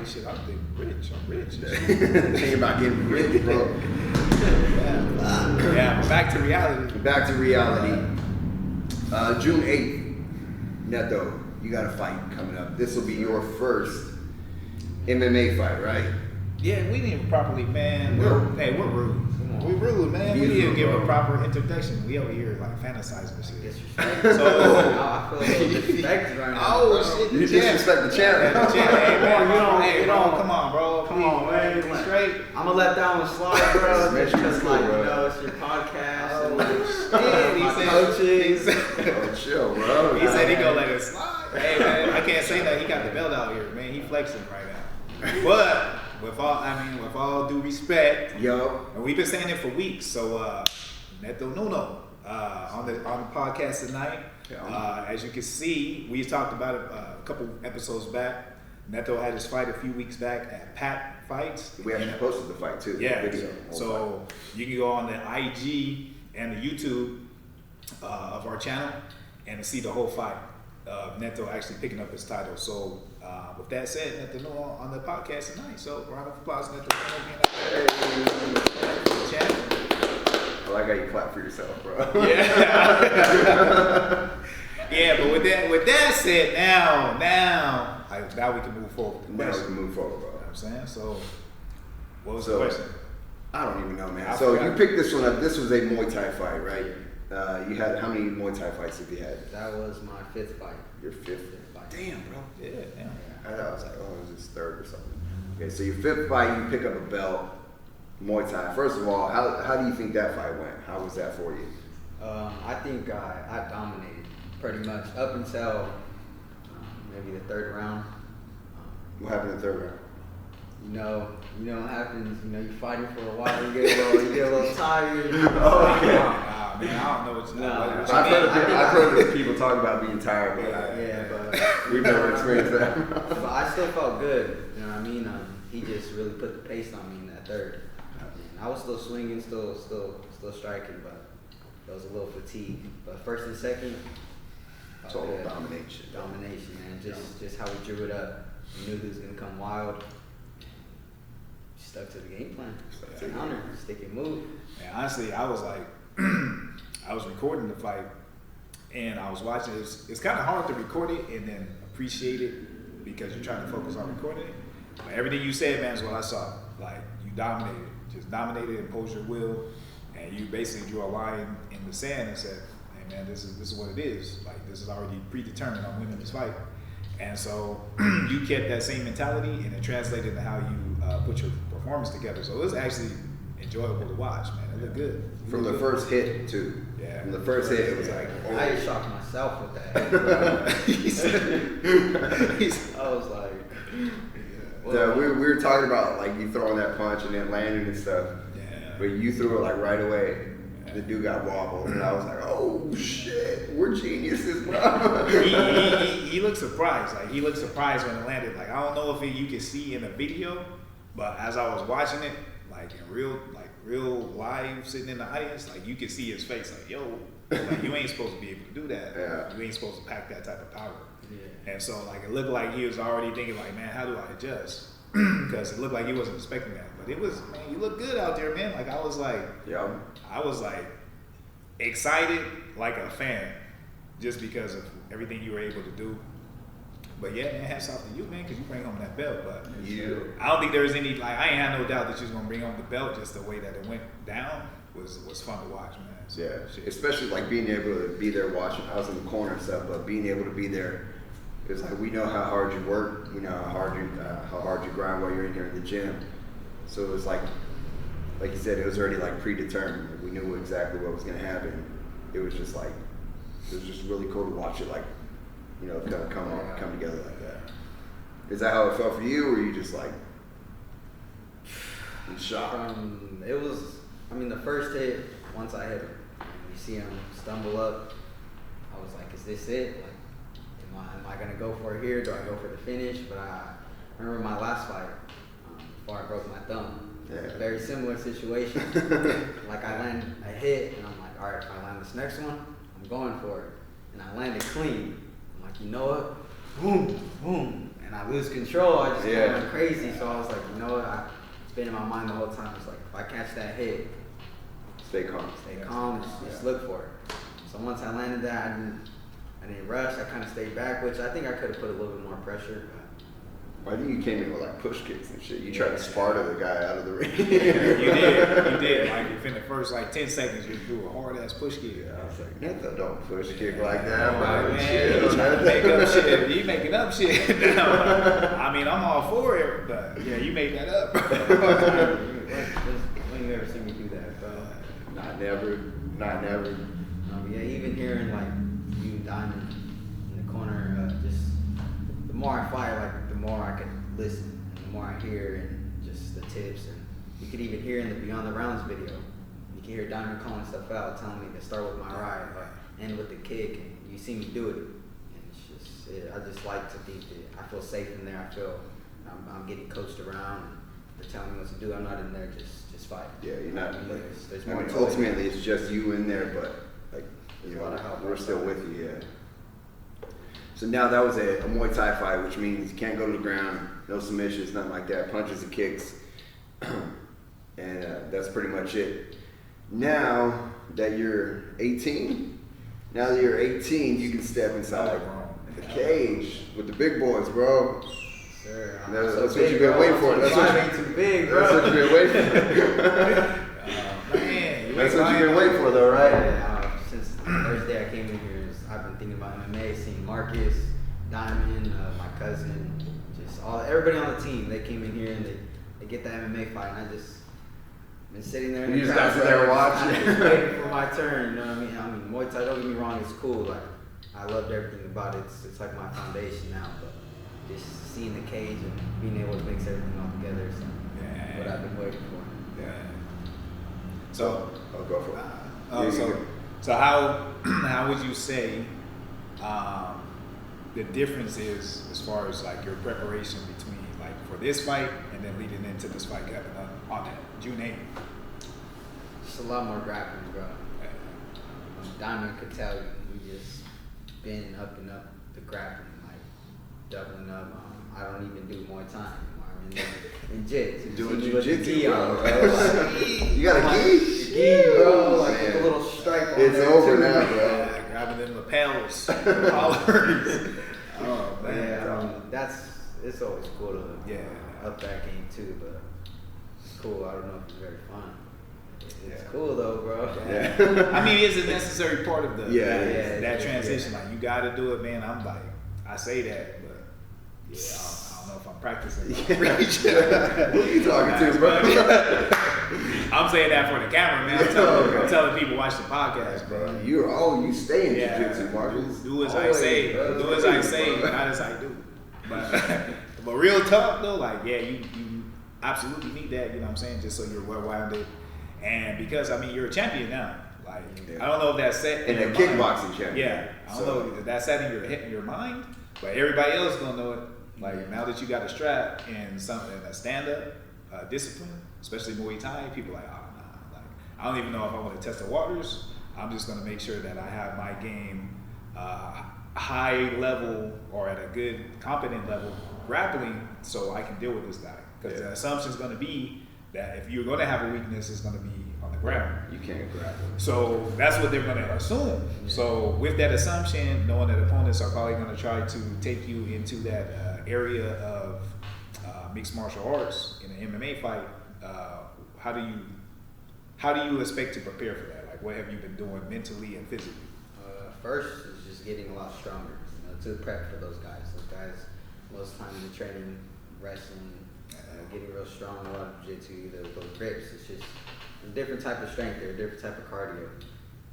like, shit, I'm rich. Thinking about getting rich, bro. Yeah, but back to reality. Back to reality. June 8th, Neto, you got a fight coming up. This will be your first MMA fight, right? Yeah, we didn't even properly, man. We're rude. We rude, man. We didn't give a proper introduction. We over here like fantasizing and shit. So I feel a little disrespected right now. Oh shit! You disrespect the champ. Hey, bro, come on, bro. Come on, man. Be straight. I'm gonna let that one slide, bro. Make Just sure because, you're like, cool, you bro. know, it's your podcast. He said, Oh, chill, bro. he said he gonna let it slide. Hey, man, I can't say that. He got the belt out here, man. He flexing right now. But with all due respect, Yo. and we've been saying it for weeks. So, Neto Nuno on the podcast tonight. As you can see, we talked about it a couple episodes back. Neto had his fight a few weeks back at Pat Fights. We actually posted the fight too. Yeah. Video. So you can go on the IG and the YouTube of our channel and see the whole fight of Neto actually picking up his title. So with that said, Neto Nuno on the podcast tonight. So round of applause, Neto Nuno being up there. I like how you clap for yourself, bro. Yeah. Yeah, but with that said, now we can move forward with the Now we question. can move forward, bro. You know what I'm saying? So what was So, the question? I don't even know, man. I So forgot. you picked this one up. This was a Muay Thai fight, right? You had how many Muay Thai fights have you had? That was my 5th fight. Your 5th. fight. Damn, bro. Yeah, yeah. I was like, oh, it was his 3rd or something. Okay, so your 5th fight, you pick up a belt, Muay Thai. First of all, how do you think that fight went? How was that for you? I think I dominated pretty much up until maybe the 3rd round. What happened in the 3rd round? You know what happens. You know, you're fighting for a while. You get a little tired. Nah, man, I don't know what you Nah. I've heard of people talk about being tired, but Yeah, but we've never experienced that. but I still felt good. You know what I mean? He just really put the pace on me in that 3rd. And I was still swinging, still striking, but there was a little fatigue. But 1st and 2nd, Total domination. Domination, man. Just how we drew it up. We knew he was gonna come wild. Stuck to the game plan. Counter, stick and move. Man, honestly, I was like, I was recording the fight, and I was watching. It's kind of hard to record it and then appreciate it because you're trying to focus on recording it. But everything you said, man, is what I saw. Like you dominated, imposed your will, and you basically drew a line in the sand and said, "Hey, man, this is what it is. Like this is already predetermined. I'm winning this fight." And so you kept that same mentality, and it translated into how you put your performance together. So it was actually enjoyable to watch, man. It looked good. From the first hit, too. Yeah. From the first hit, it was like, oh. I just shocked myself with that. I was like, Yeah, we were talking about like you throwing that punch and then landing and stuff. Yeah. But you threw it like right away. The dude got wobbled, and I was like, "Oh shit, we're geniuses, bro." he looked surprised. Like he looked surprised when it landed. Like I don't know if you could see in the video, but as I was watching it, like in real live, sitting in the audience, like you could see his face. Like yo, like you ain't supposed to be able to do that. Yeah. You ain't supposed to pack that type of power. yeah. And so like it looked like he was already thinking like, man, how do I adjust? Because it looked like he wasn't expecting that. But it was, man, you look good out there, man. Like I was like excited like a fan just because of everything you were able to do. But yeah, man, hats off to you, man, because you bring home that belt. But I don't think there was any, like, I ain't had no doubt that you was going to bring home the belt. Just the way that it went down was fun to watch, man. So, Yeah, shit. especially like being able to be there watching. I was in the corner and stuff, but being able to be there, it's like we know how hard you work, we know how hard you grind while you're in here in the gym. So it was like you said, it was already like predetermined. We knew exactly what was going to happen. It was just really cool to watch it, like, you know, kind of come together like that. Is that how it felt for you, or were you just like in shock? It was, I mean, the first hit, once I hit him, you see him stumble up, I was like, is this it? Like, am I gonna go for it here? Do I go for the finish? But I remember my last fight, before I broke my thumb. Yeah. Very similar situation. Like I land a hit, and I'm like, all right, if I land this next one, I'm going for it. And I landed clean. I'm like, you know what? Boom, boom. And and I lose control. I just go going crazy. So I was like, you know what? It's been in my mind the whole time. It's like, if I catch that hit, stay calm. Stay calm. Just look for it. So once I landed that, I didn't rush. I kind of stayed back, which I think I could have put a little bit more pressure. I think you came in with like push kicks and shit. You tried to Sparta the guy out of the ring. You did. Like within the first like 10 seconds, you threw a hard ass push kick. I was like, Neto don't push kick like that, bro. Man, you trying to make up shit. You making up shit. No, I mean, I'm all for it, but yeah, you made that up. When you ever see me do that, bro? Not never. Yeah, even hearing like you Diamond in the corner, just the more I fight, like the more I can listen, and the more I hear, and just the tips, and you could even hear in the Beyond the Rounds video, you can hear Diamond calling stuff out, telling me to start with my right or end with the kick, and you see me do it, and it's just, I just like to think that I feel safe in there. I feel I'm getting coached around, and they're telling me what to do. I'm not in there just fight. Yeah, you're not. There's more. Ultimately, it's just you in there, but like we're still with you. Yeah. So now that was a Muay Thai fight, which means you can't go to the ground, no submissions, nothing like that, punches and kicks, and that's pretty much it. Now that you're 18, you can step inside the cage with the big boys, bro. Sir, that's what you've been waiting for. That's what too big, bro. That's what you've been waiting for. That's what you've been waiting for, though, right? Yeah, since the first day I came in here, I've been thinking about MMA, seeing Marcus, Diamond, my cousin, just everybody on the team. They came in here and they get that MMA fight, and I just been sitting there. You just got there watching, just waiting for my turn. You know what I mean? Muay Thai. Don't get me wrong, it's cool. Like I loved everything about it. It's like my foundation now. But just seeing the cage and being able to mix everything all together, so what I've been waiting for. Yeah. So I'll go for it. So how would you say the difference is as far as like your preparation between like for this fight and then leading into this fight coming on that June 8th? Just a lot more grappling, bro. Diamond could tell you, we just been up and up the grappling, like doubling up. I don't even do Muay Thai anymore. In jits. Doing jiu-jitsu, bro. You got a gi? Gi, bro. Like a little stripe on it's there. It's over too. now, bro. Yeah, grabbing them lapels, collars. Oh man. It's always cool to up that game too, but it's cool. I don't know if it's very fun. It's cool though, bro. Yeah. I mean, it's a necessary part of the that transition. Yeah. Like you got to do it, man. I'm like, I say that, but I don't know if I'm practicing. Who are you talking to, bro? I'm saying that for the camera, man. I'm telling people watch the podcast, bro. You stay in jiu-jitsu, Marcus. Do as I say. Do as I say, not as I do. But real tough though, like you absolutely need that. You know what I'm saying? Just so you're well-rounded. And because you're a champion now. Like I don't know if that's set in your your kickboxing mind. champion. Yeah, I don't know if that's set in your mind, but everybody else gonna know it. Like now that you got a strap and something, a stand-up discipline, especially Muay Thai, people are like, oh nah, like I don't even know if I want to test the waters. I'm just gonna make sure that I have my game high level or at a good competent level grappling, so I can deal with this guy. Because the assumption is gonna be that if you're gonna have a weakness, it's gonna be on the ground. You can't grapple. So that's what they're gonna assume. So with that assumption, knowing that opponents are probably gonna try to take you into that area of mixed martial arts in an MMA fight, how do you expect to prepare for that? Like what have you been doing mentally and physically? First is just getting a lot stronger, to prep for those guys. Those guys, most times in training, wrestling, getting real strong, a lot of jiu-jitsu, those grips. It's just a different type of strength there, a different type of cardio.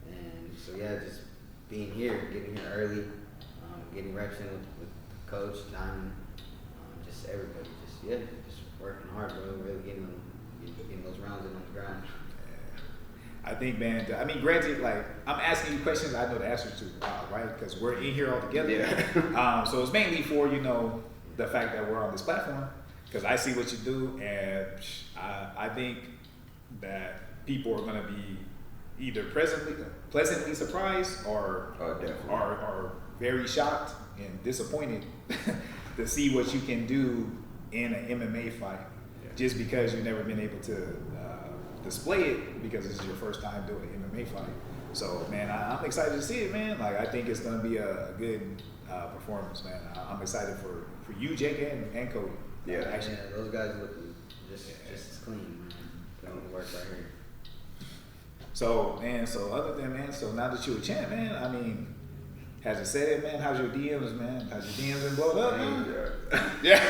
And so just being here, getting here early, getting reps in with Coach, Diamond, just everybody, just working hard, bro, really getting those rounds in on the ground. I think, man, granted, like, I'm asking you questions I know the answer to, right? Because we're in here all together. Yeah. So it's mainly for, the fact that we're on this platform, because I see what you do, and I think that people are going to be either pleasantly surprised or very shocked and disappointed to see what you can do in an MMA fight, just because you've never been able to display it because this is your first time doing an MMA fight. So, man, I'm excited to see it, man. Like, I think it's going to be a good performance, man. I'm excited for you, Jake, and Cody. Yeah. Actually, those guys look just as clean, man. Putting the work right here. So, man, other than, man, so now that you're a champ, man, I mean, has it said it, man? How's your DMs, man? Has your DMs been blown up, man? Yeah.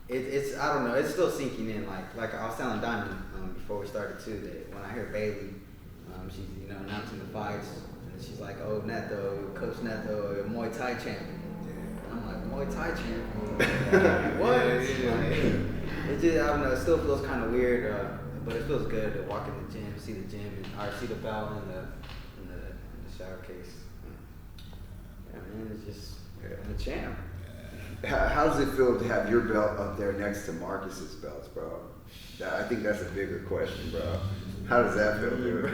It's I don't know. It's still sinking in. Like I was telling Donnie before we started too, that when I hear Bailey, she's announcing the fights, and she's like, "Oh, Neto, Coach Neto, a Muay Thai champion." And I'm like, "Muay Thai champion? What?" It just I don't know. It still feels kind of weird, but it feels good to walk in the gym, see the gym, or see the belt in the shower case. Yeah, man, it's just I'm a champ. How does it feel to have your belt up there next to Marcus's belts, bro? I think that's a bigger question, bro. How does that feel, dude?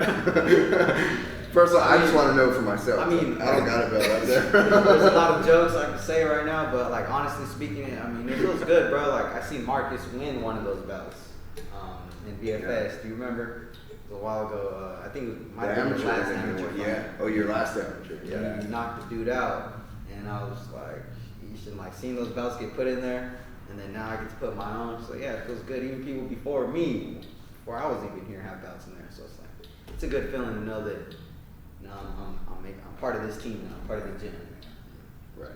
First of all, I just want to know for myself. I mean, I don't got a belt up there. There's a lot of jokes I can say right now, but like honestly speaking, I mean, it feels good, bro. Like I seen Marcus win one of those belts in BFS. Yeah. Do you remember? It was a while ago. I think it might have been the last amateur. Yeah. Oh, your last amateur. Yeah. He knocked the dude out, and I was like, you should like seeing those belts get put in there, and then now I get to put my own. So yeah, it feels good. Even people before me, before I was even here, have belts in there. So it's like it's a good feeling to know that. I'm part of this team now. I'm part of the gym. Right.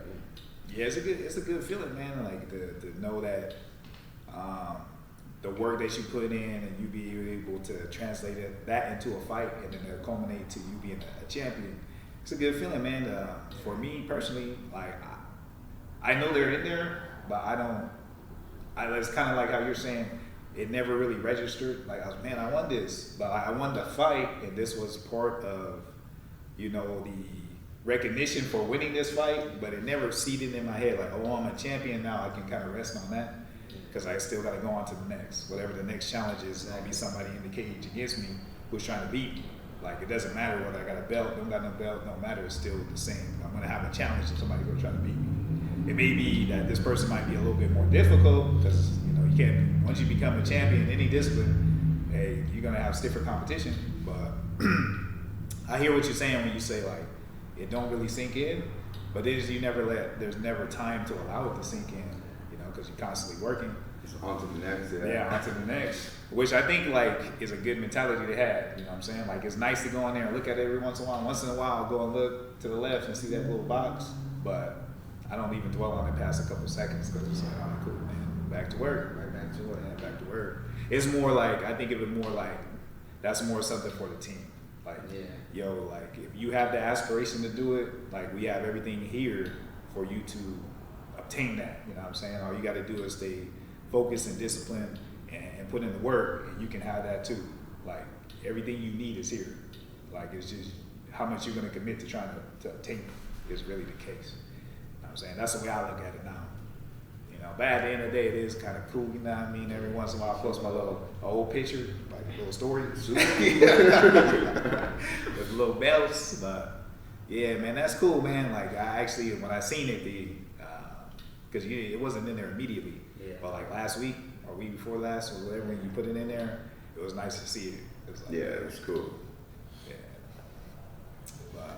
Yeah, it's a good feeling, man. Like to know that the work that you put in and you be able to translate that into a fight and then it'll culminate to you being a champion. It's a good feeling, man. For me personally, like I know they're in there, but it's kind of like how you're saying. It never really registered. Like I was, man, I won this, but I won the fight, and this was part of, the recognition for winning this fight. But it never seeded in my head like, oh, I'm a champion now. I can kind of rest on that because I still got to go on to the next. Whatever the next challenge is, there'll be somebody in the cage against me who's trying to beat me. Like it doesn't matter whether I got a belt, don't got no belt, don't matter. It's still the same. I'm gonna have a challenge if somebody goes trying to beat me. It may be that this person might be a little bit more difficult because you can't. Once you become a champion in any discipline, hey, you're gonna have stiffer competition. But I hear what you're saying when you say like it don't really sink in, but there's never time to allow it to sink in, because you're constantly working. It's on to the next. Yeah, on to the next. Which I think like is a good mentality to have. You know what I'm saying? Like it's nice to go in there and look at it every once in a while. Once in a while, I'll go and look to the left and see that little box, but I don't even dwell on it past a couple seconds because it's like, oh, cool, man, back to work, right back to work, yeah, back to work. It's more like, I think of it more like, that's more something for the team. Like, like if you have the aspiration to do it, like we have everything here for you to obtain that, you know what I'm saying? All you got to do is stay focused and disciplined and put in the work, and you can have that too. Like everything you need is here. Like it's just how much you're going to commit to trying to obtain it is really the case. I'm saying that's the way I look at it now. But at the end of the day, it is kind of cool, you know what I mean? Every once in a while, I post my old picture, like a little story, with little belts. But yeah, man, that's cool, man. Like I actually, when I seen it, because it wasn't in there immediately, but like last week or week before last or whatever, when you put it in there, it was nice to see it. It was like, it was cool.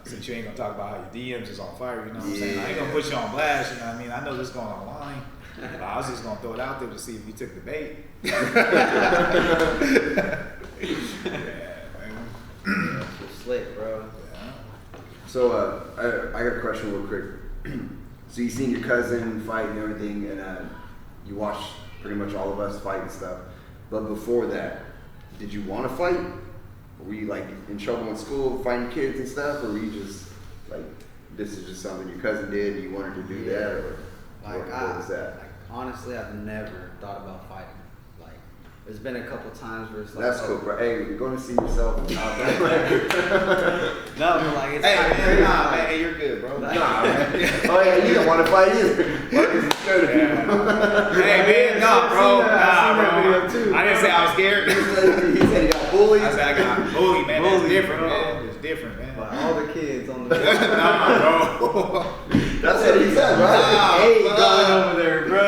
Since you ain't gonna talk about how your DMs is on fire, you know what I'm saying? I ain't gonna put you on blast, you know what I mean? I know this is going online, but I was just gonna throw it out there to see if you took the bait. Slick, bro. Yeah. So I got a question real quick. So you seen your cousin fight and everything, and you watched pretty much all of us fight and stuff. But before that, did you want to fight? Were you like in trouble in school fighting kids and stuff, or were you just like, this is just something your cousin did and you wanted to do that, or what was that? Like, honestly, I've never thought about fighting. Like, there's been a couple times where it's like, that's cool, bro. Hey, you're going to see yourself out there. No, but like it's man, you're good, bro. Nah, man. Oh yeah, you don't want to fight either. Hey man, no, bro. Nah, bro. I didn't say I was scared. He said he got bullied. I said I got bullied, man. That's Bullied, different, bro. man. It's different, man. But all the kids on the Nah, bro. That's what he said, right? Hey, going over there, bro.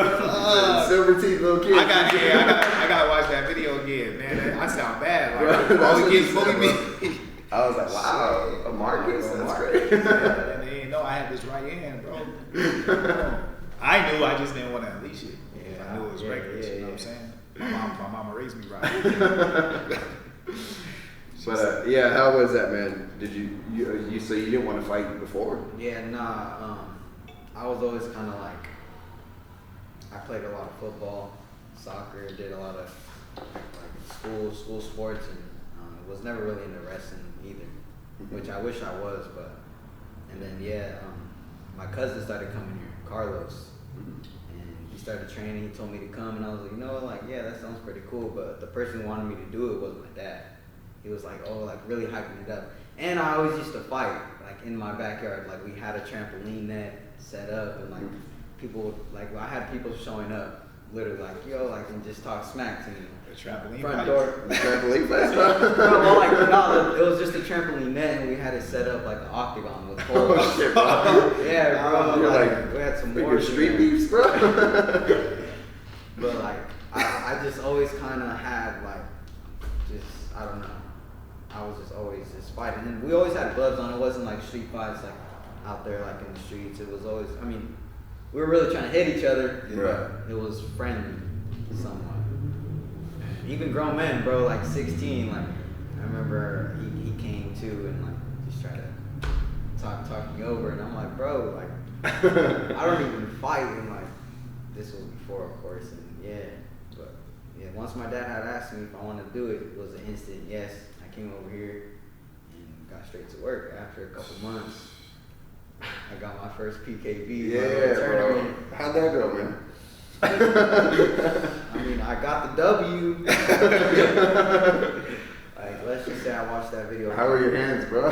Silver teeth little kid. I gotta watch that video again, man. I sound bad. Like, Bro, all that's the what kids he bully said, me. I was like, wow, a Marcus, that's great. Yeah, and they didn't know I had this right hand, bro. I knew, I just didn't want to unleash it. Yeah, I knew it was reckless, you know what I'm saying? My mama raised me right. But yeah, how was that, man? Did you so you didn't want to fight before? Yeah, nah. I was always kind of like, I played a lot of football, soccer, did a lot of like school sports, and was never really into wrestling either, which I wish I was. But and then my cousin started coming here, Carlos, and he started training. He told me to come, and I was like, you know what, like yeah, that sounds pretty cool. But the person who wanted me to do it wasn't my dad. He was like, oh, like really hyping it up. And I always used to fight, like in my backyard. Like we had a trampoline net set up, and like people, like I had people showing up, literally like, yo, like and just talk smack to me. The trampoline Front fight? door. The trampoline fight? No, well, like no, it was just a trampoline net, and we had it set up like an octagon with poles. Oh shit, bro. Yeah, bro. You're like, we had some more bigger street beefs, bro. But like I just always kind of had like just I don't know. I was just always just fighting, and we always had gloves on. It wasn't like street fights like out there like in the streets. It was always, I mean, we were really trying to hit each other, but it was friendly somewhat. Even grown men, bro, like 16, like I remember he came too and like just tried to talk me over, and I'm like, bro, like I don't even fight, and like this was before, of course, and but once my dad had asked me if I wanted to do it, it was an instant yes. I came over here and got straight to work. After a couple months, I got my first PKB tournament. Bro. How'd that go, man? I mean, I got the W. Like, let's just say I watched that video. How were your hands, bro?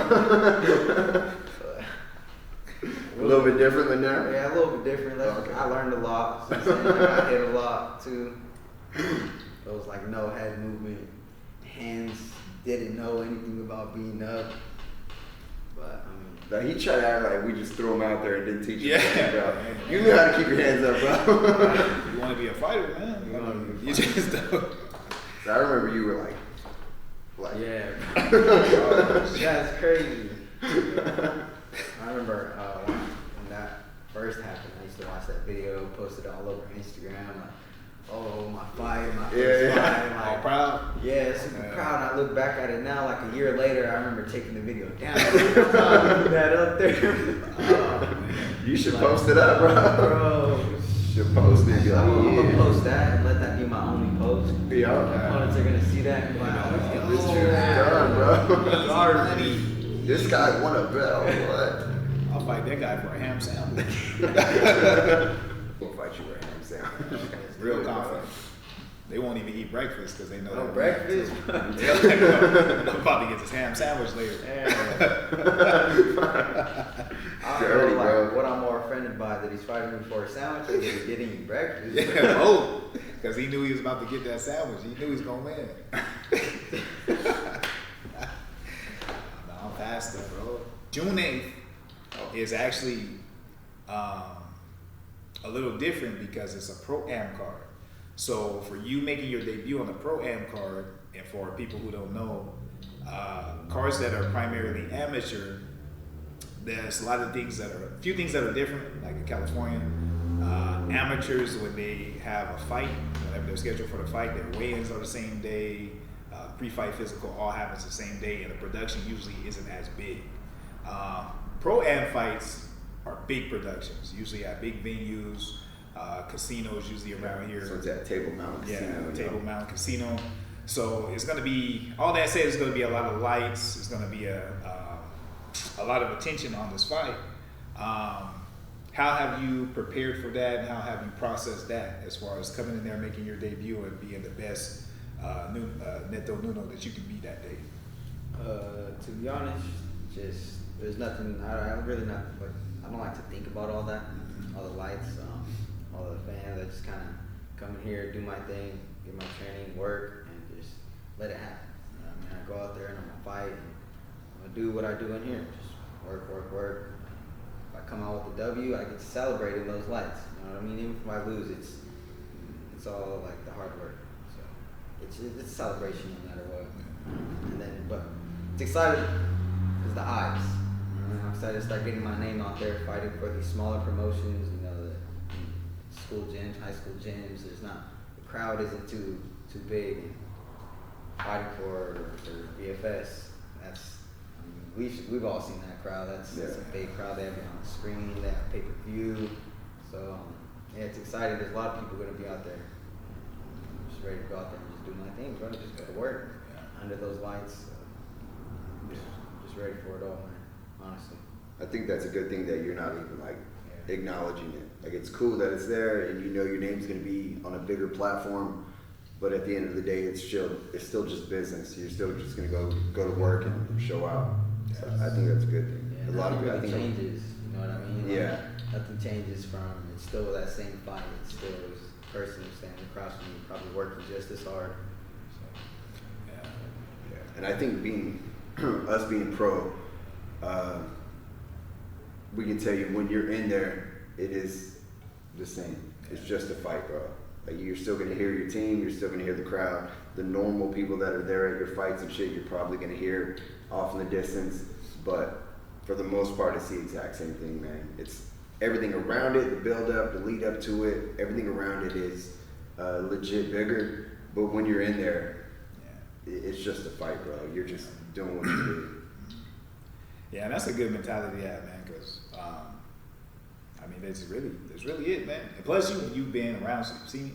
A little bit different than that? Yeah, a little bit different. Okay. I learned a lot since then. I hit a lot too. It was like no head movement. Hands didn't know anything about being up. But I mean, Now, he tried to act like we just threw him out there and didn't teach him anything, bro. Yeah. You knew how to keep your hands up, bro. You want to be a fighter, man. You You just don't. So I remember you were like yeah. That's crazy. I remember when that first happened, I used to watch that video, posted it all over Instagram. Like, oh, my fight, my first fight. All Like, proud. yeah, super proud. And I look back at it now, like a year later, I remember taking the video down. Putting that up there. Oh, man. you should post it up, bro. Bro. You should post it and be like, I'm gonna yeah. post that and let that be my only post. Yeah. Opponents are gonna see that and be like, oh, This shit is done, bro. Sorry. This guy won a belt. What? I'll fight that guy for a ham sandwich. We'll fight you right now, Sam. Real confident. They won't even eat breakfast because they know No that. breakfast? They're like, no, I'm about to get this ham sandwich later. I don't Dirty, know, like, bro. what I'm more offended by, that he's fighting me for a sandwich or that he's getting me breakfast. Yeah, both. Because he knew he was about to get that sandwich. He knew he was going to win. No, I'm faster, bro. June 8th is actually a little different because it's a Pro-Am card. So for you making your debut on the Pro-Am card, and for people who don't know, cards that are primarily amateur, there's a few things that are different, like in California. Amateurs, when they have a fight, whenever they're scheduled for the fight, their weigh-ins are the same day, pre-fight physical all happens the same day, and the production usually isn't as big. Pro-Am fights are big productions, usually at big venues, casinos usually around here. So it's at Table Mountain Casino. Table Mountain Casino. So it's going to be, all that said, it's going to be a lot of lights. It's going to be a lot of attention on this fight. How have you prepared for that, and how have you processed that as far as coming in there, making your debut, and being the best Neto Nuno that you can be that day? To be honest, just there's nothing. I really not like. I don't like to think about all that, all the lights, all the fans. I just kind of come in here, do my thing, get my training, work, and just let it happen. You know what I mean, go out there and I'm gonna fight. And I'm gonna do what I do in here. Just work. If I come out with a W, I get to celebrate in those lights. You know what I mean? Even if I lose, it's all like the hard work. So it's a celebration no matter what. And then, but it's exciting because the eyes. I'm excited to start getting my name out there, fighting for these smaller promotions. You know, the school gyms, high school gyms. The crowd isn't too big. And fighting for BFS. We've all seen that crowd. That's a big crowd. They have it on the screen. They have pay-per-view. So yeah, it's exciting. There's a lot of people going to be out there. I'm just ready to go out there and just do my thing, bro. Just go to work under those lights. Just ready for it all, man. Honestly. I think that's a good thing that you're not even like acknowledging it. Like it's cool that it's there, and you know your name's going to be on a bigger platform. But at the end of the day, it's still just business. You're still just going to go to work and show out. So I think that's a good thing. Yeah, a lot of people changes. You know what I mean? Yeah. Like, nothing changes from. It's still that same fight. It's still this person standing across from you, probably working just as hard. So, yeah. And I think us being pro, we can tell you when you're in there, it is the same. It's just a fight, bro. Like you're still gonna hear your team, you're still gonna hear the crowd, the normal people that are there at your fights and shit. You're probably gonna hear off in the distance, but for the most part, it's the exact same thing, man. It's everything around it, the build up, the lead up to it, everything around it is legit bigger. But when you're in there, it's just a fight, bro. You're just doing what you do. Yeah, and that's a good mentality to have, man. Because I mean, that's really it, man. And plus, you've been around, so you've seen it.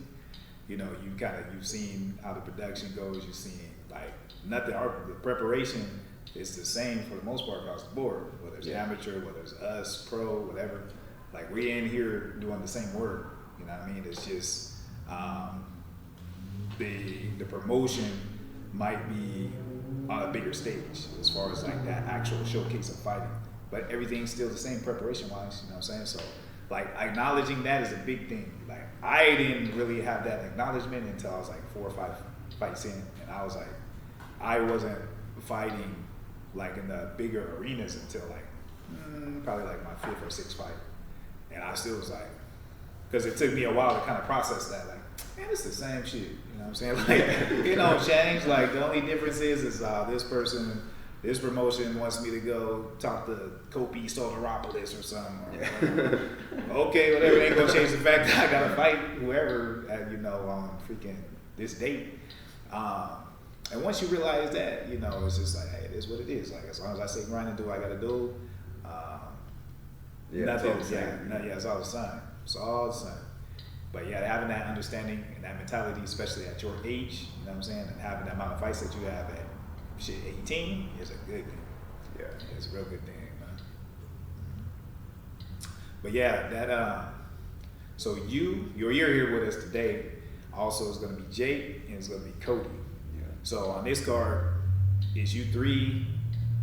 You know, you've seen how the production goes. You've seen like nothing. The preparation is the same for the most part across the board. Whether it's amateur, whether it's us, pro, whatever. Like we're in here doing the same work. You know what I mean? It's just the promotion might be on a bigger stage as far as like that actual showcase of fighting. But everything's still the same preparation wise, you know what I'm saying? So like acknowledging that is a big thing. Like I didn't really have that acknowledgement until I was like 4 or 5 fights in, and I was like, I wasn't fighting like in the bigger arenas until like probably like my 5th or 6th fight. And I still was like, because it took me a while to kind of process that, like, man, it's the same shit. You know what I'm saying? Like, it don't change. Like, the only difference is this promotion wants me to go talk to Kobe Soteropoulos or something. Or, okay, whatever. It ain't gonna change the fact that I gotta fight whoever, on freaking this date. And once you realize that, you know, it's just like, hey, it is what it is. Like, as long as I say grind and do what I gotta do, it's all the same. It's all the same. But yeah, having that understanding and that mentality, especially at your age, you know what I'm saying, and having that amount of fights that you have at 18 is a good thing. Yeah, it's a real good thing, man. But yeah, that so you're here with us today. Also, it's gonna be Jake and it's gonna be Cody. Yeah. So on this card, it's you three.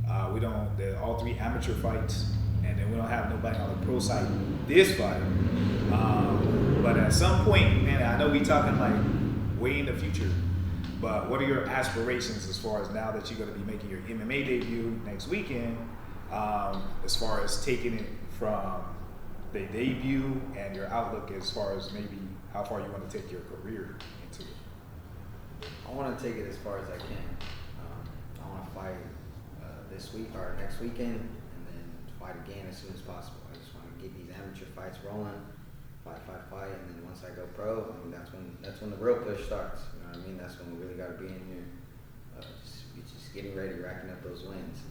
All 3 amateur fights, and then we don't have nobody on the pro side this fight. But at some point, man, I know we talking like way in the future, but what are your aspirations as far as now that you're going to be making your MMA debut next weekend, as far as taking it from the debut and your outlook as far as maybe how far you want to take your career into it? I want to take it as far as I can. I want to fight this week or next weekend, and then fight again as soon as possible. I just want to get these amateur fights rolling. Fight, and then once I go pro, I mean that's when the real push starts. You know what I mean? That's when we really got to be in here, just getting ready, racking up those wins.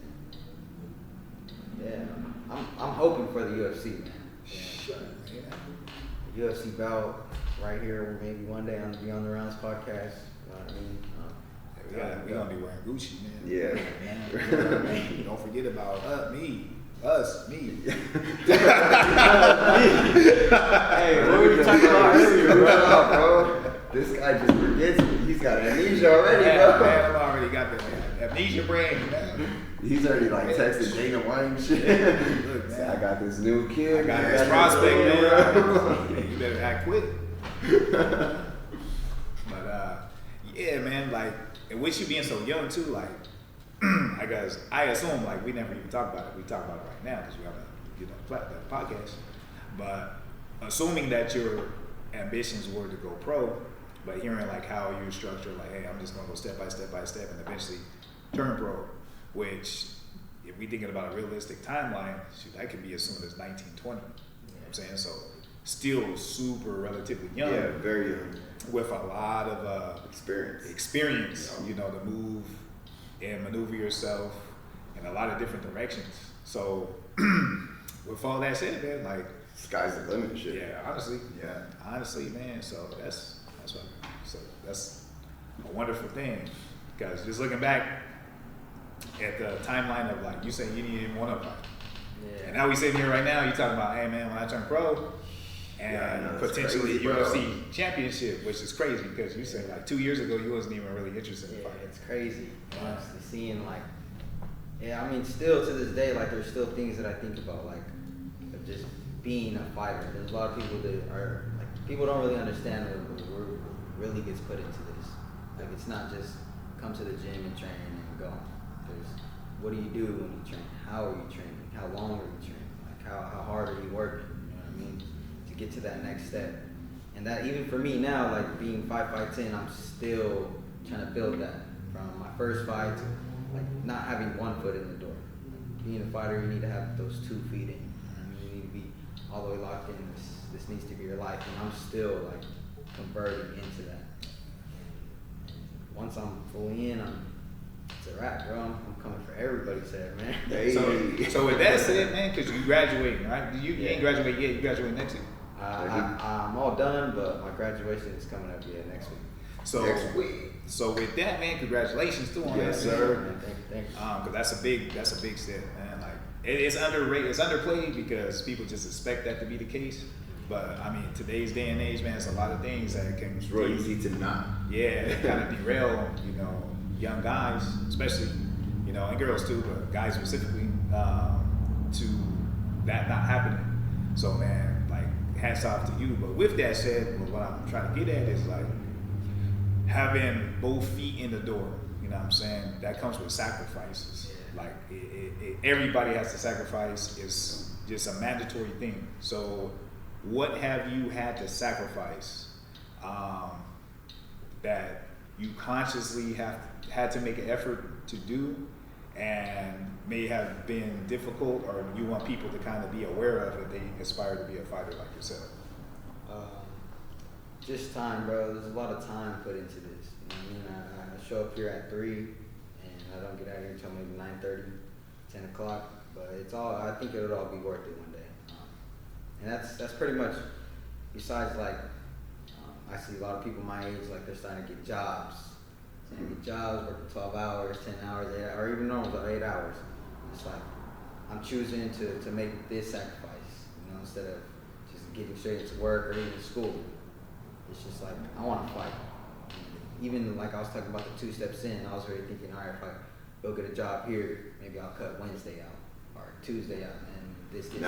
And yeah, I'm hoping for the UFC, man. Sure. Yeah. The UFC bout right here, maybe one day on the Beyond the Rounds podcast. You know what I mean? We're gonna be wearing Gucci, man. Yeah. Man. Don't forget about me. Me. Hey, what were you talking about earlier, bro? This guy just forgets me. He's got amnesia already, bro. Man, I've already got the amnesia brain, man. He's already like texting Dana White and shit. Look, man. I got this new kid. I got this prospect, man. You better act quick. But yeah, man, like, and with you being so young too, like, guess I assume like we never even talk about it. We talk about it right now because we have a podcast. But assuming that your ambitions were to go pro, but hearing like how you structure, like, hey, I'm just gonna go step by step and eventually turn pro, which if we thinking about a realistic timeline, shoot, that could be as soon as 19, 20. You know what I'm saying? So still super relatively young. Yeah, very young. With a lot of experience, Yeah. you know, to move and maneuver yourself in a lot of different directions. So with all that said, man, like sky's the limit, shit. yeah, honestly, man. So that's a wonderful thing, because just looking back at the timeline of like you saying you didn't even want to fight, and now we sitting here right now, you talking about, hey man, when I turn pro and potentially crazy, UFC championship, which is crazy because you said like 2 years ago you wasn't even really interested in Yeah, fighting. it's crazy. Honestly, seeing like, I mean, still to this day, like there's still things that I think about, like of just being a fighter. There's a lot of people that are like, people don't really understand what really gets put into this. Like it's not just come to the gym and train and go. There's what do you do when you train? How are you training? How long are you training? Like how hard are you working? You know what I mean? To get to that next step. And that even for me now, like being 5 fights in, I'm still trying to build that from my first fight to like not having 1 foot in the door. Like, being a fighter, you need to have those 2 feet in. You need to be all the way locked in. This needs to be your life, and I'm still like converting into that. Once I'm fully in, it's a wrap, bro. I'm coming for everybody's head, man. Hey. So with that said, man, because you graduating, right? You ain't graduate yet. You graduate next year. I'm all done, but my graduation is coming up next week. So Next week. So with that, man, congratulations too on Yes, that, sir. Man, thank you. Because that's a big step, man. Like it's underrated, it's underplayed because people just expect that to be the case. But I mean, today's day and age, man, it's a lot of things that can. It's real easy to not. Yeah, kind of derail, you know, young guys, especially, you know, and girls too, but guys specifically, to that not happening. So, man, like, hats off to you. But with that said, what I'm trying to get at is like having both feet in the door. You know what I'm saying? That comes with sacrifices. Yeah. Like, everybody has to sacrifice. It's just a mandatory thing. So, what have you had to sacrifice that you consciously had to make an effort to do, and may have been difficult, or you want people to kind of be aware of if they aspire to be a fighter like yourself? Just time, bro. There's a lot of time put into this. You know what I mean? I show up here at 3, and I don't get out here until maybe 9:30, 10 o'clock. But it's all. I think it'll all be worth it one day. And that's pretty much. Besides, like, I see a lot of people my age, like they're starting to get jobs. Working 12 hours, 10 hours, 8 hours, or even normal 8 hours. It's like I'm choosing to make this sacrifice, you know, instead of just getting straight into work or even school. It's just like I want to fight. Even like I was talking about the 2 steps in, I was already thinking, all right, if I go get a job here, maybe I'll cut Wednesday out or Tuesday out, and this. No,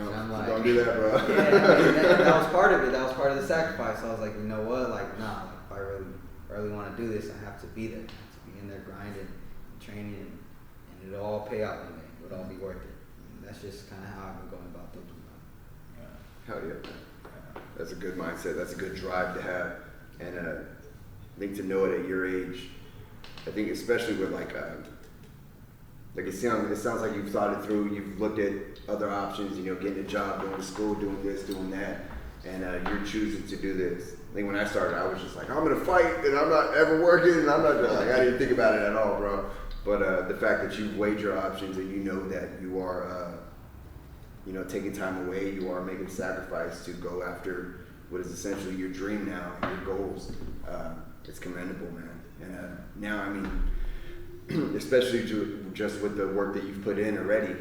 and I'm like, don't do that, bro. Yeah, that was part of it. That was part of the sacrifice. So I was like, you know what? Like, nah. Like, if I really want to do this, I have to be there. I have to be in there grinding, training, and it'll all pay out one day. It'll all be worth it. And that's just kind of how I've been going about thinking about it. Hell yeah, man. That's a good mindset. That's a good drive to have, and I think to know it at your age. I think especially with like it sounds like you've thought it through. You've looked at other options. You know, getting a job, going to school, doing this, doing that, and you're choosing to do this. I think when I started, I was just like, I'm gonna fight, and I'm not ever working, and I'm not like I didn't think about it at all, bro. But the fact that you've weighed your options and you know that you are, taking time away, you are making sacrifice to go after what is essentially your dream now, your goals. It's commendable, man. And now, I mean, especially just with the work that you've put in already,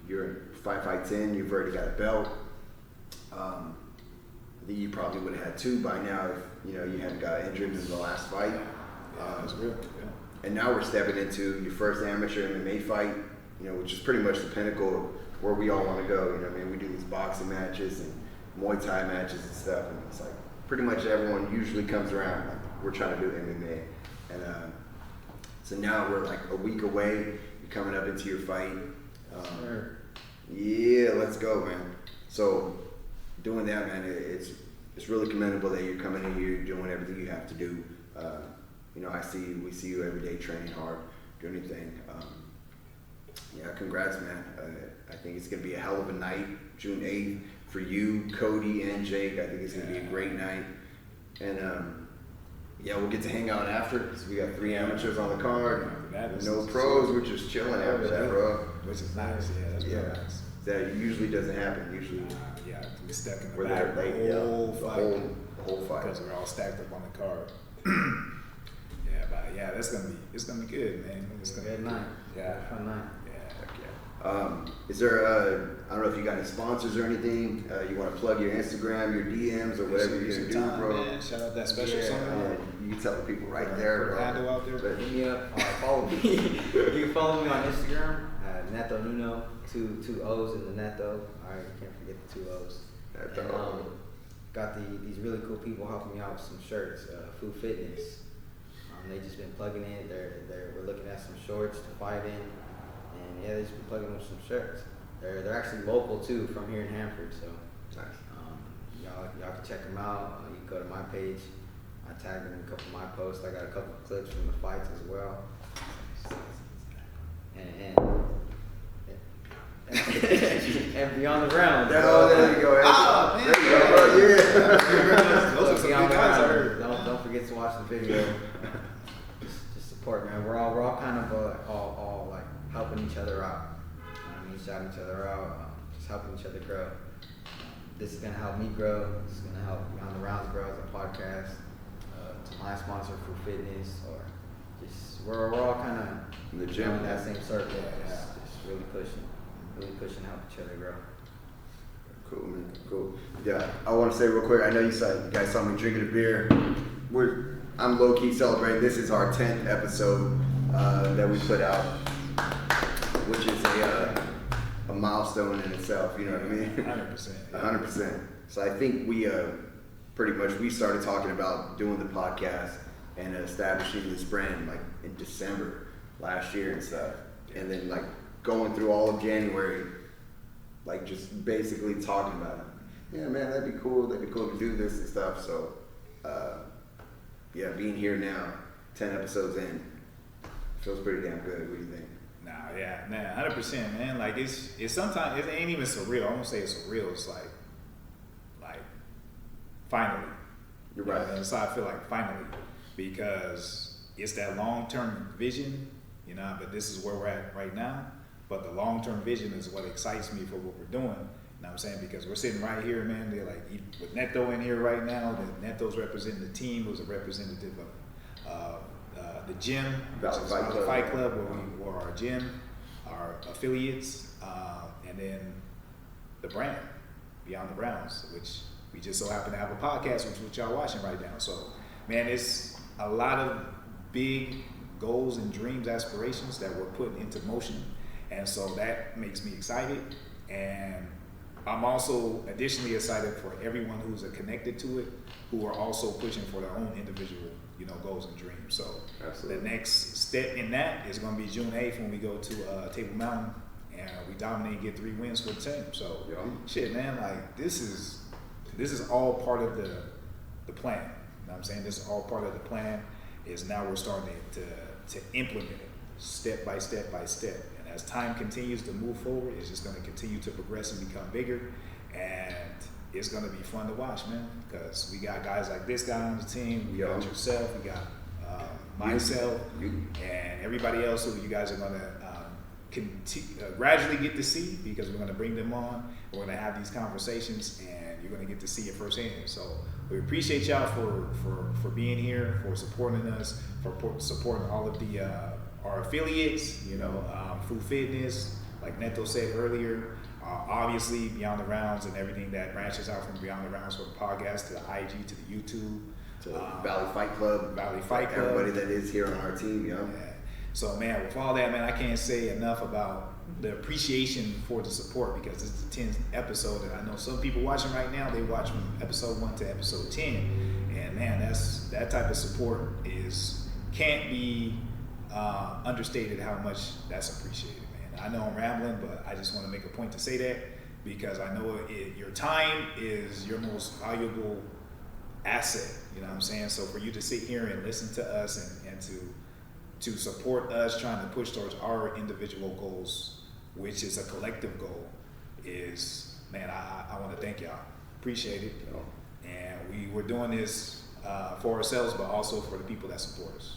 you're 5 fights in, you've already got a belt. I think you probably would have had 2 by now if you hadn't got injured in the last fight. That's real. Yeah. And now we're stepping into your first amateur MMA fight, which is pretty much the pinnacle of where we all want to go. You know what I mean? We do these boxing matches and Muay Thai matches and stuff, and it's like pretty much everyone usually comes around like we're trying to do MMA. And So now we're like a week away. You're coming up into your fight. Sure. Yeah, let's go, man. So doing that, man, it's really commendable that you're coming in here, doing everything you have to do. You know, we see you every day training hard, doing your thing. Yeah, congrats, man. I think it's gonna be a hell of a night, June 8th, for you, Cody, and Jake. I think it's gonna be a great night. And yeah, we'll get to hang out after because we got 3 amateurs on the card. No pros. We're just chilling after that, bro. Which is nice. Yeah, that's real nice. That usually doesn't happen. Usually, yeah, we stuck in the we're back there late. the whole fight. The whole fight. Because we're all stacked up on the card. Yeah, but yeah, it's gonna be good, man. It's gonna Good be night. Yeah. Fun night. Is there I don't know if you got any sponsors or anything, you want to plug your Instagram, your DMs, or whatever you're gonna do, time, bro? Man. Shout out that special song. You can tell the people right there, bro. Handle out there. But Hit me up. Follow me. You can follow me on Instagram. Neto Nuno. Two O's in the Neto. All right, can't forget the 2 O's. And, got these really cool people helping me out with some shirts. Food Fitness. They just been plugging in. We're looking at some shorts to fight in. And yeah, they just been plugging with some shirts. They're actually local too, from here in Hanford. So nice. y'all can check them out. You can go to my page. I tagged them in a couple of my posts. I got a couple of clips from the fights as well. And Beyond the Round. Oh, there you go. Oh, man. There you go, bro. Yeah. Those are some Beyond big the guys I Round. heard. Don't forget to watch the video. Just support, man. We're all kind of all like helping each other out. I mean, shouting each other out, just helping each other grow. This is gonna help me grow. This is gonna help Beyond the Rounds grow as a podcast. To my sponsor, Food Fitness, or just we're all kind of In the gym. in that same circle. Just really pushing to help each other grow. Cool, man. Cool. Yeah, I want to say real quick. I know you guys saw me drinking a beer. I'm low key celebrating. This is our 10th episode that we put out, which is a milestone in itself. You know what I mean? 100%. 100%. So I think we pretty much we started talking about doing the podcast and establishing this brand like in December last year and stuff, and then like going through all of January, like just basically talking about it. Yeah, man, that'd be cool. That'd be cool to do this and stuff. So, yeah, being here now, 10 episodes in, feels pretty damn good. What do you think? Nah, yeah, man, 100%, man. Like it's sometimes it ain't even surreal. I won't say it's surreal. It's like finally. You're right. You know, that's how I feel like finally, because it's that long-term vision, you know. But this is where we're at right now. But the long-term vision is what excites me for what we're doing. You know what I'm saying? Because we're sitting right here, man. They're like with Neto in here right now. The Neto's representing the team, who's a representative of the gym, Valley Fight Club, where our gym, our affiliates, and then the brand, Beyond the Browns, which we just so happen to have a podcast, which is what y'all watching right now. So, man, it's a lot of big goals and dreams, aspirations that we're putting into motion. And so that makes me excited. And I'm also additionally excited for everyone who's connected to it, who are also pushing for their own individual, goals and dreams. So Absolutely. The next step in that is going to be June 8th when we go to Table Mountain and we dominate and get 3 wins for the team. So shit, man, like this is all part of the plan. You know what I'm saying? This is all part of the plan. Is now we're starting to implement it step by step by step. And as time continues to move forward, it's just going to continue to progress and become bigger. And it's going to be fun to watch, man, because we got guys like this guy on the team. We got yourself. We got myself and everybody else who you guys are going to gradually get to see, because we're going to bring them on. We're going to have these conversations, and you're going to get to see it firsthand. So we appreciate y'all for being here, for supporting us, for supporting all of our affiliates. Food Fitness, like Neto said earlier. Obviously, Beyond the Rounds and everything that branches out from Beyond the Rounds, from the podcast to the IG to the YouTube. To Valley Fight Club. Everybody that is here on our team, yeah. So, man, with all that, man, I can't say enough about the appreciation for the support, because it's the 10th episode. And I know some people watching right now, they watch from episode 1 to episode 10. And, man, that type of support can't be understated how much that's appreciated, man. I know I'm rambling, but I just want to make a point to say that because I know your time is your most valuable asset. You know what I'm saying? So for you to sit here and listen to us and to support us trying to push towards our individual goals, which is a collective goal, is, man, I want to thank y'all. Appreciate it. And we're doing this for ourselves, but also for the people that support us.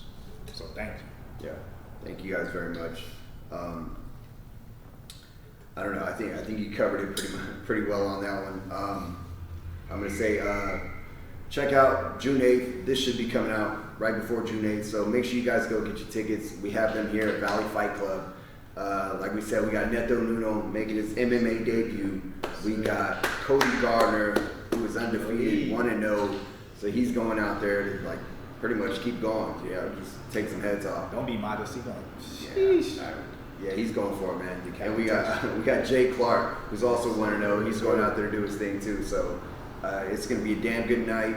So thank you. Yeah, thank you guys very much. I don't know. I think you covered it pretty well on that one. I'm gonna say check out June 8th. This should be coming out right before June 8th. So make sure you guys go get your tickets. We have them here at Valley Fight Club. Like we said, we got Neto Nuno making his MMA debut. We got Cody Gardner, who is undefeated, 1-0. So he's going out there to like pretty much keep going. Yeah, just take some heads off. Don't be modest. He Yeah, yeah, he's going for it, man. And we got Jay Clark, who's also 1-0. He's going out there to do his thing too. So it's gonna be a damn good night.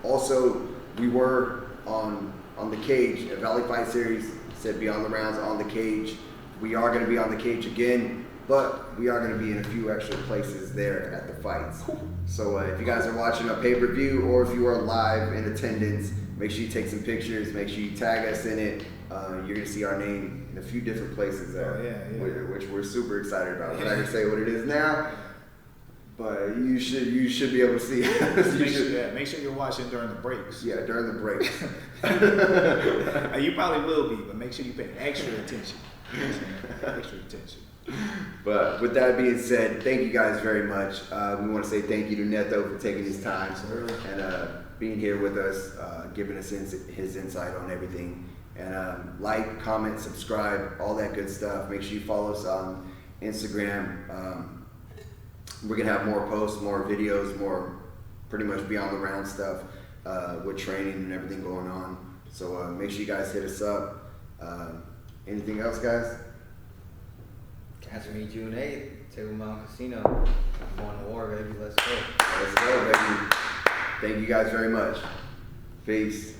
Also, we were on the cage at Valley Fight Series. Said be on the rounds on the cage. We are gonna be on the cage again, but we are gonna be in a few extra places there at the fights. So if you guys are watching a pay-per-view or if you are live in attendance, make sure you take some pictures. Make sure you tag us in it. You're gonna see our name in a few different places there, which we're super excited about. We're not gonna say what it is now, but you should be able to see it. Make sure you're watching during the breaks. Yeah, during the breaks. You probably will be, but make sure you pay extra attention. Extra attention. But with that being said, thank you guys very much. We want to say thank you to Neto for taking his time and being here with us, giving us his insight on everything. And like, comment, subscribe, all that good stuff. Make sure you follow us on Instagram. We're gonna have more posts, more videos, more pretty much beyond the round stuff with training and everything going on. So make sure you guys hit us up. Anything else, guys? Catch me June 8th, Table Mountain Casino. I'm going to war, baby. Let's go. Let's go, baby. Thank you guys very much. Peace.